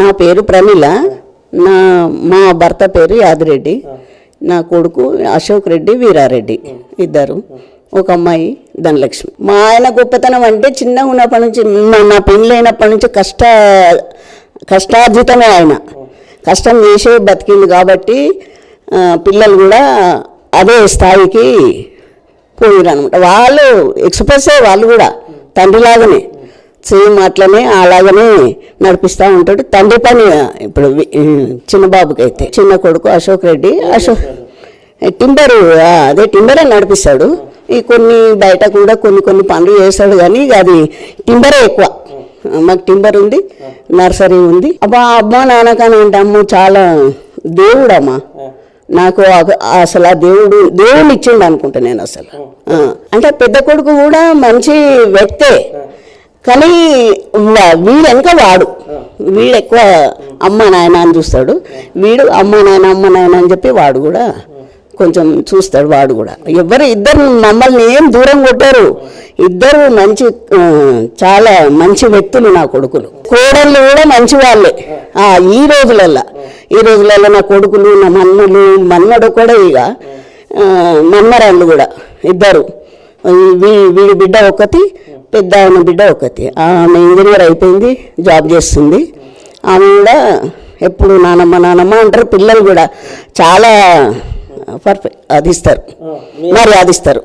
నా పేరు ప్రమిళ, మా భర్త పేరు యాదిరెడ్డి, నా కొడుకు అశోక్ రెడ్డి, వీరారెడ్డి ఇద్దరు, ఒక అమ్మాయి ధనలక్ష్మి. మా ఆయన గొప్పతనం అంటే చిన్నగా ఉన్నప్పటి నుంచి, నా పెళ్ళైనప్పటి నుంచి కష్టార్జితమే. ఆయన కష్టం చేసే బతికింది కాబట్టి పిల్లలు కూడా అదే స్థాయికి పోయిరు అనమాట. వాళ్ళు ఎక్స్ప్రెస్ వాళ్ళు కూడా తండ్రిలాగానే సేమ్ అట్లనే అలాగనే నడిపిస్తూ ఉంటాడు. తండ్రి పని ఇప్పుడు చిన్న బాబుకి అయితే, చిన్న కొడుకు అశోక్ రెడ్డి, టింబరే నడిపిస్తాడు. ఈ కొన్ని బయట కూడా కొన్ని పనులు చేస్తాడు, కానీ అది టింబరే ఎక్కువ. మాకు టింబర్ ఉంది, నర్సరీ ఉంది. అబ్బా నాన్నకని అంటే అమ్మ చాలా దేవుడమ్మా నాకు. అసలు ఆ దేవుడిని ఇచ్చిండు అనుకుంటా నేను అసలు. అంటే పెద్ద కొడుకు కూడా మంచి వ్యక్తే, కానీ వీడు వెనక వీడు ఎక్కువ అమ్మ నాయన అని చూస్తాడు. వీడు అమ్మ నాయన అని చెప్పి వాడు కూడా కొంచెం చూస్తాడు. వాడు కూడా ఇద్దరు మమ్మల్ని ఏం దూరం కొట్టారు. ఇద్దరు చాలా మంచి వ్యక్తులు నా కొడుకులు. కోడళ్ళు కూడా మంచి వాళ్ళే. ఈ రోజులలో నా కొడుకులు, నా మన్మడు కూడా, ఇక మన్మరాళ్ళు కూడా ఇద్దరు. వీడి బిడ్డ ఒకటి, పెద్ద ఆయన బిడ్డ ఒకటి. ఆమె ఇంజనీర్ అయిపోయింది, జాబ్ చేస్తుంది. ఆమె కూడా ఎప్పుడు నానమ్మ అంటారు. పిల్లలు కూడా చాలా పర్ఫెక్ట్, మర్యాదిస్తారు.